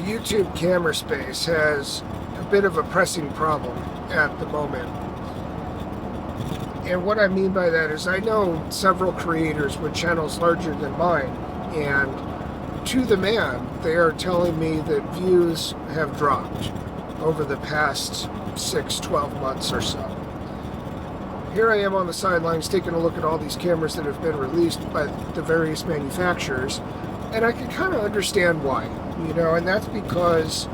the YouTube camera space has a bit of a pressing problem at the moment. And what I mean by that is I know several creators with channels larger than mine, and to the man, they are telling me that views have dropped over the past 6-12 months or so. Here I am on the sidelines taking a look at all these cameras that have been released by the various manufacturers, and I can kind of understand why, and that's because,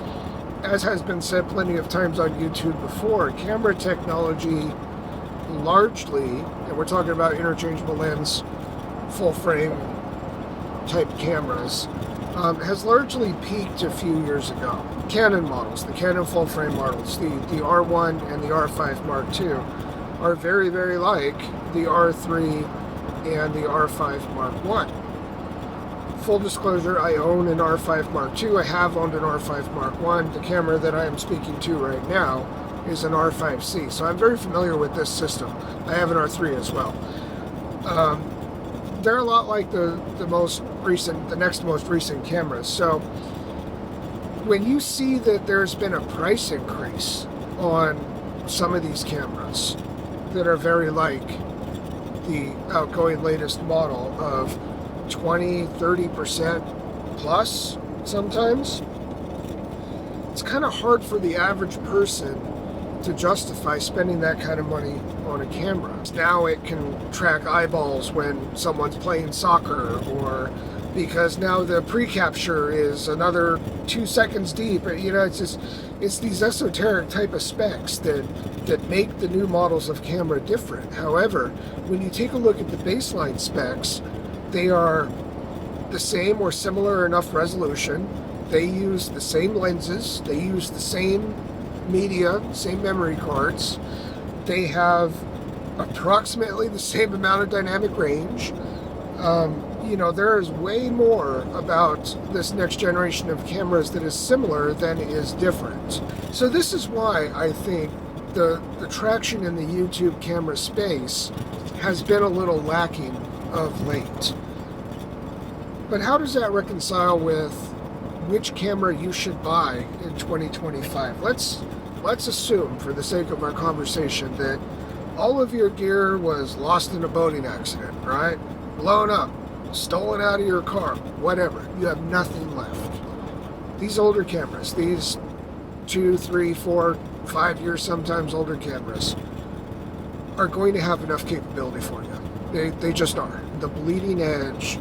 as has been said plenty of times on YouTube before, camera technology largely, and we're talking about interchangeable lens, full frame type cameras, has largely peaked a few years ago. Canon models, the Canon full frame models, the R1 and the R5 Mark II, are very, very like the R3 and the R5 Mark I. Full disclosure, I own an R5 Mark II. I have owned an R5 Mark I. The camera that I am speaking to right now is an R5C, so I'm very familiar with this system. I have an R3 as well. They're a lot like the next most recent cameras. So when you see that there's been a price increase on some of these cameras that are very like the outgoing latest model of 20-30% plus sometimes, it's kind of hard for the average person to justify spending that kind of money on a camera. Now it can track eyeballs when someone's playing soccer, or because now the pre-capture is another 2 seconds deep. It's these esoteric type of specs that make the new models of camera different. However, when you take a look at the baseline specs, they are the same or similar enough resolution. They use the same lenses. They use the same media, same memory cards. They have approximately the same amount of dynamic range. There is way more about this next generation of cameras that is similar than is different. So this is why I think the traction in the YouTube camera space has been a little lacking of late. But how does that reconcile with which camera you should buy in 2025? Let's assume, for the sake of our conversation, that all of your gear was lost in a boating accident, right? Blown up, stolen out of your car, whatever. You have nothing left. These older cameras, these 2, 3, 4, 5 years, sometimes older cameras, are going to have enough capability for you. They just are. The bleeding edge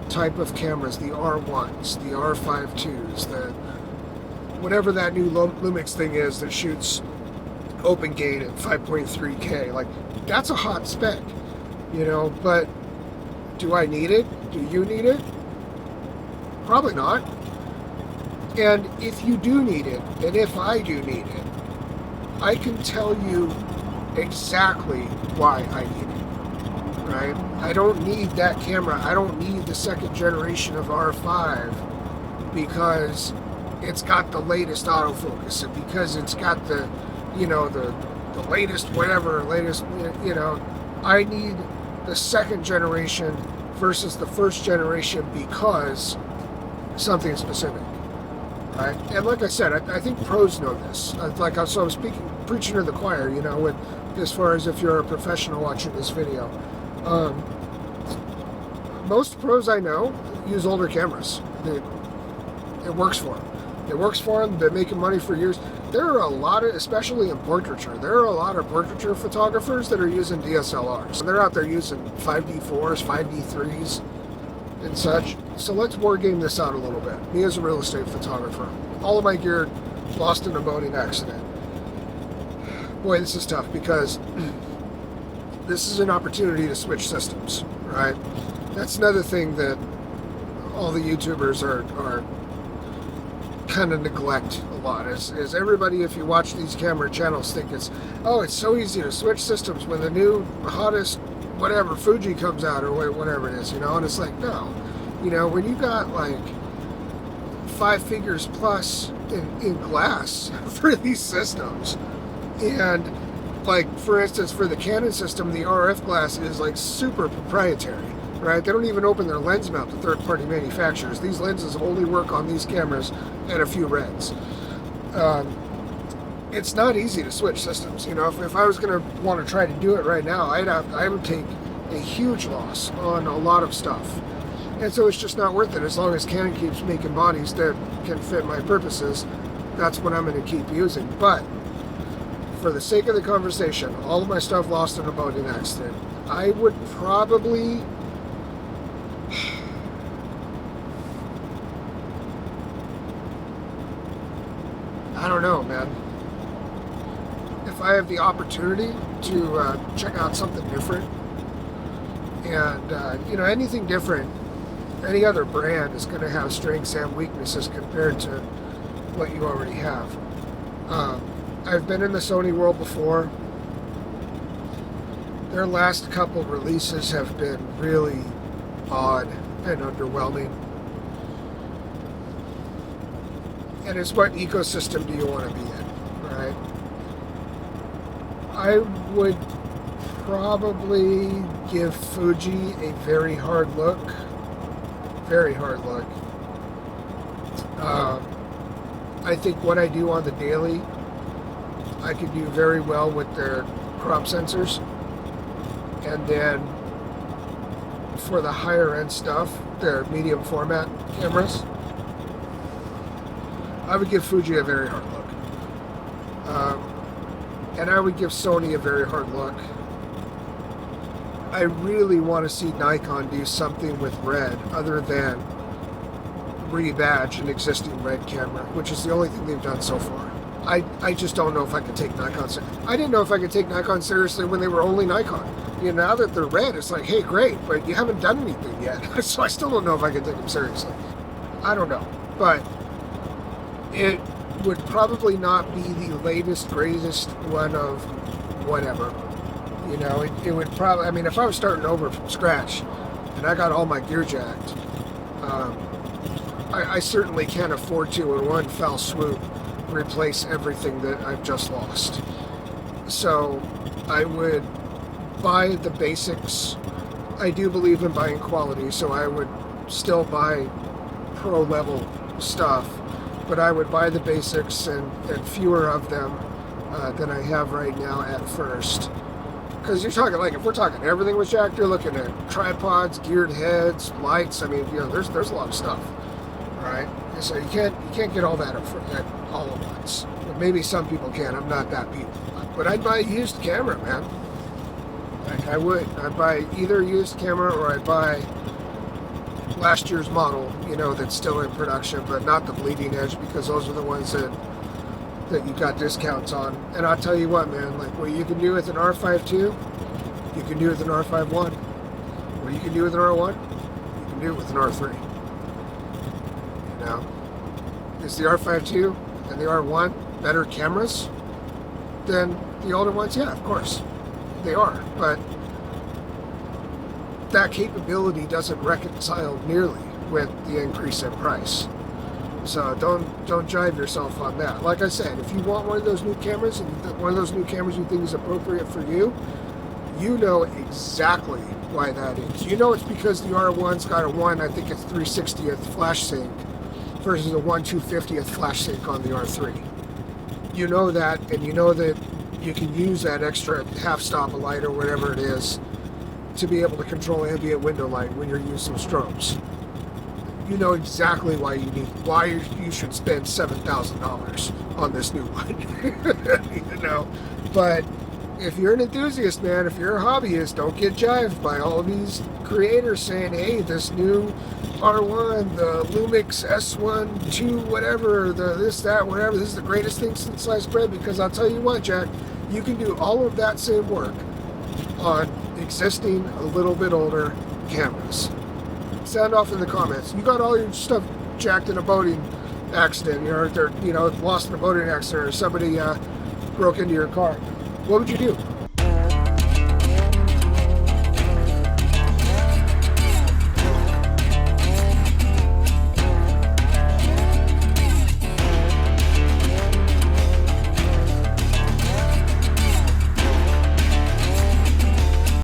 type of cameras, the R1s, the R5.2s, the whatever that new Lumix thing is that shoots open gate at 5.3K, like, that's a hot spec, but do I need it? Do you need it? Probably not. And if you do need it, and if I do need it, I can tell you exactly why I need it, right? I don't need that camera. I don't need the second generation of R5 because it's got the latest autofocus, and because it's got the latest whatever, I need the second generation versus the first generation because something specific, right? And like I said, I think pros know this. So I'm preaching to the choir, with as far as if you're a professional watching this video. Most pros I know use older cameras. It works for them. It works for them. They're making money for years. There are a lot of, especially in portraiture, there are a lot of portraiture photographers that are using DSLRs. They're out there using 5D4s, 5D3s, and such. So let's war game this out a little bit. Me as a real estate photographer, all of my gear lost in a boating accident. Boy, this is tough because this is an opportunity to switch systems, right? That's another thing that all the YouTubers are kind of neglect a lot is everybody, if you watch these camera channels, think it's so easy to switch systems when the new hottest whatever Fuji comes out or whatever it is, and it's like, no, when you got like 5 figures plus in glass for these systems, and like, for instance, for the Canon system, the RF glass is like super proprietary, right? They don't even open their lens mount to third-party manufacturers. These lenses only work on these cameras and a few reds. It's not easy to switch systems. You know, if I was going to want to try to do it right now, I would take a huge loss on a lot of stuff. And so it's just not worth it. As long as Canon keeps making bodies that can fit my purposes, that's what I'm going to keep using. But for the sake of the conversation, all of my stuff lost in a boating accident, I would probably... I don't know, man. If I have the opportunity to check out something different, and you know, anything different, any other brand is going to have strengths and weaknesses compared to what you already have. I've been in the Sony world before. Their last couple releases have been really odd and underwhelming. And it's what ecosystem do you want to be in, right? I would probably give Fuji a very hard look. Very hard look. I think what I do on the daily, I could do very well with their crop sensors. And then for the higher end stuff, their medium format cameras, I would give Fuji a very hard look. And I would give Sony a very hard look. I really want to see Nikon do something with red other than rebadge an existing red camera, which is the only thing they've done so far. I just don't know if I could take Nikon seriously. I didn't know if I could take Nikon seriously when they were only Nikon. You know, now that they're red, it's like, hey, great, but you haven't done anything yet. So I still don't know if I can take them seriously. I don't know, but it would probably not be the latest, greatest one of whatever. You know, it would probably, I mean, if I was starting over from scratch and I got all my gear jacked, I certainly can't afford to, in one fell swoop, replace everything that I've just lost. So I would buy the basics. I do believe in buying quality, so I would still buy pro level stuff, but I would buy the basics and fewer of them than I have right now at first. Because you're talking, like, if we're talking everything was jacked, you're looking at tripods, geared heads, lights. I mean, you know, there's a lot of stuff, right? And so you can't get all that at all at once. But maybe some people can. I'm not that people. But I'd buy a used camera, man. Like, I would. I'd buy either a used camera or I'd buy last year's model, you know, that's still in production, but not the bleeding edge, because those are the ones that you got discounts on. And I'll tell you what, man, like, what you can do with an R5 II, you can do with an R5 I. What you can do with an R1, you can do it with an R3. You know? Is the R5 II and the R1 better cameras than the older ones? Yeah, of course. They are. But that capability doesn't reconcile nearly with the increase in price. So don't jive yourself on that. Like I said, if you want one of those new cameras, and one of those new cameras you think is appropriate for you, you know exactly why that is. You know it's because the R1's got a 3/60th flash sync versus a 2/50th flash sync on the R3. You know that, and you know that you can use that extra half stop of light or whatever it is to be able to control ambient window light when you're using strobes. You know exactly why you should spend $7,000 on this new one. You know, but if you're an enthusiast, man, if you're a hobbyist, don't get jived by all these creators saying, hey, this new R1, the Lumix S1, 2, whatever, the this, that, whatever, this is the greatest thing since sliced bread. Because I'll tell you what, Jack, you can do all of that same work on existing, a little bit older cameras. Sound off in the comments. You got all your stuff jacked in a boating accident, lost in a boating accident, or somebody broke into your car. What would you do?